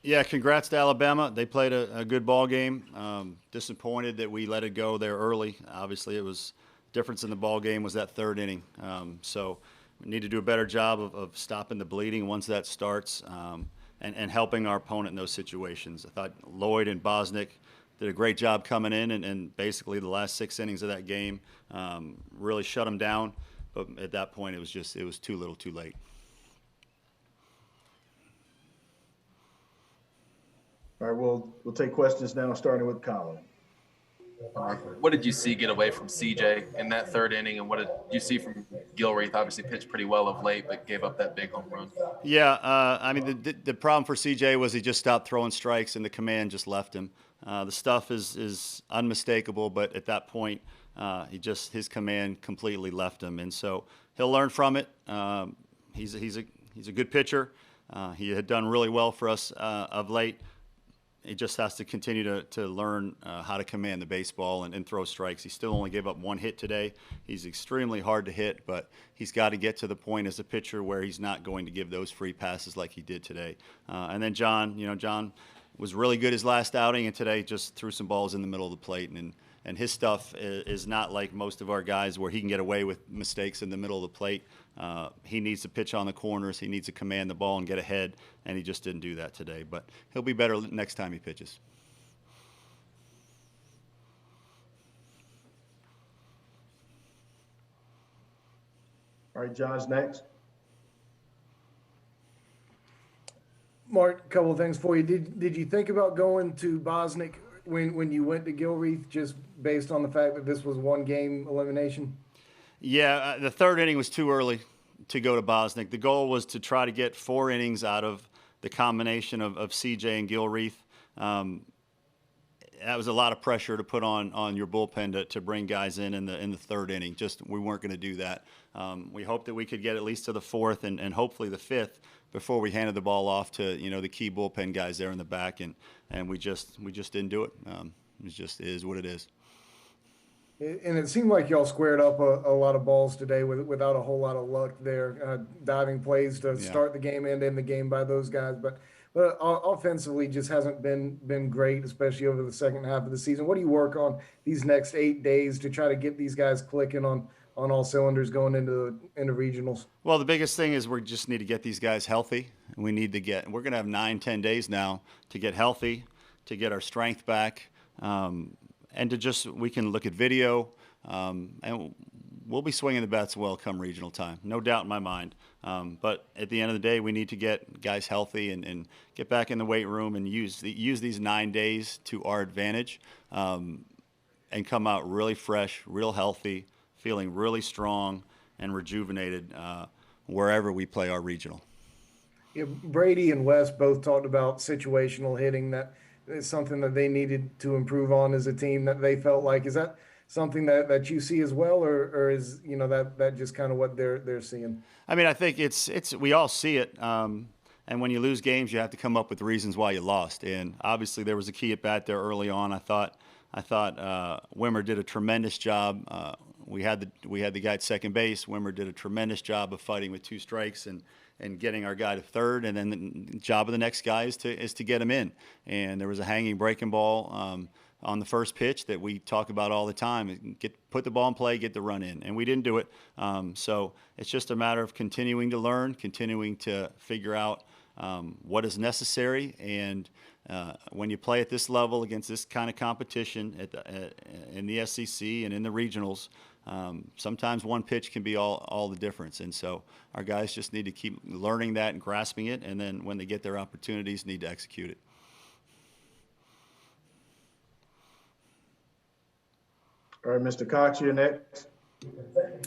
Yeah, congrats to Alabama. They played a good ball game. Disappointed that we let it go there early. Obviously, it was difference in the ball game was that third inning. So we need to do a better job of stopping the bleeding once that starts, and helping our opponent in those situations. I thought Lloyd and Bosnick did a great job coming in, and basically the last 6 innings of that game really shut them down. But at that point, it was too little, too late. All right, we'll take questions now, starting with Colin. What did you see get away from CJ in that third inning, and what did you see from Gilreath? Obviously pitched pretty well of late, but gave up that big home run. Yeah, I mean the problem for CJ was he just stopped throwing strikes and the command just left him. The stuff is unmistakable, but at that point, his command completely left him, and so he'll learn from it. He's a good pitcher. He had done really well for us of late. He just has to continue to learn how to command the baseball and throw strikes. He still only gave up one hit today. He's extremely hard to hit, but he's got to get to the point as a pitcher where he's not going to give those free passes like he did today. And then John was really good his last outing, and today just threw some balls in the middle of the plate. And his stuff is not like most of our guys where he can get away with mistakes in the middle of the plate. He needs to pitch on the corners. He needs to command the ball and get ahead, and he just didn't do that today. But he'll be better next time he pitches. All right, John's next. Mark, a couple of things for you. Did you think about going to Bosnick when you went to Gilreath, just based on the fact that this was one game elimination? Yeah, the third inning was too early to go to Bosnick. The goal was to try to get 4 innings out of the combination of CJ and Gilreath. That was a lot of pressure to put on your bullpen to bring guys in the third inning. Just we weren't going to do that. We hoped that we could get at least to the fourth and hopefully the fifth before we handed the ball off to the key bullpen guys there in the back, and we just didn't do it. It just is what it is. And it seemed like y'all squared up a lot of balls today without a whole lot of luck there. Diving plays to start the game and end the game by those guys, but offensively just hasn't been great, especially over the second half of the season. What do you work on these next 8 days to try to get these guys clicking on all cylinders going into regionals? Well, the biggest thing is we just need to get these guys healthy. We're going to have 9-10 days now to get healthy, to get our strength back, and we can look at video, and we'll be swinging the bats well come regional time, no doubt in my mind. But at the end of the day, we need to get guys healthy and get back in the weight room and use these 9 days to our advantage, and come out really fresh, real healthy, feeling really strong and rejuvenated wherever we play our regional. Yeah, Brady and Wes both talked about situational hitting. That is something that they needed to improve on as a team, that they felt like. Is that something that you see as well, or is that just kind of what they're seeing? I mean, I think it's we all see it. And when you lose games, you have to come up with reasons why you lost. And obviously, there was a key at bat there early on. I thought Wimmer did a tremendous job. We had the guy at second base. Wimmer did a tremendous job of fighting with 2 strikes and getting our guy to third. And then the job of the next guy is to get him in. And there was a hanging breaking ball on the first pitch that we talk about all the time. Put the ball in play, get the run in, and we didn't do it. So it's just a matter of continuing to learn, continuing to figure out what is necessary. And when you play at this level against this kind of competition in the SEC and in the regionals, sometimes one pitch can be all the difference. And so our guys just need to keep learning that and grasping it, and then when they get their opportunities, need to execute it. All right, Mr. Cox, you're next.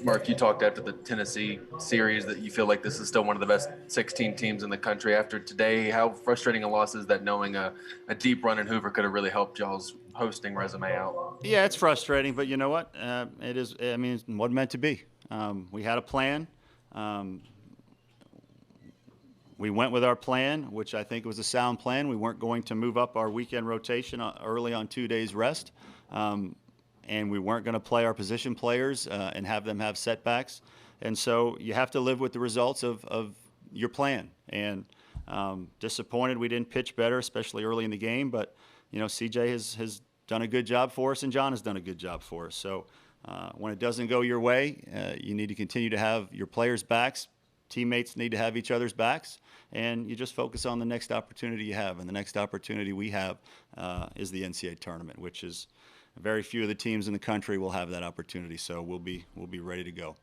Mark, you talked after the Tennessee series that you feel like this is still one of the best 16 teams in the country. After today, how frustrating a loss is that, knowing a deep run in Hoover could have really helped y'all's hosting resume out? Yeah, it's frustrating, but you know what? It is. I mean, it wasn't meant to be. We had a plan. We went with our plan, which I think was a sound plan. We weren't going to move up our weekend rotation early on 2 days rest. And we weren't going to play our position players and have them have setbacks. And so you have to live with the results of your plan. And Disappointed we didn't pitch better, especially early in the game. But CJ has done a good job for us, and John has done a good job for us. So when it doesn't go your way, you need to continue to have your players' backs. Teammates need to have each other's backs, and you just focus on the next opportunity you have. And the next opportunity we have is the NCAA tournament, which is very few of the teams in the country will have that opportunity. So we'll be ready to go.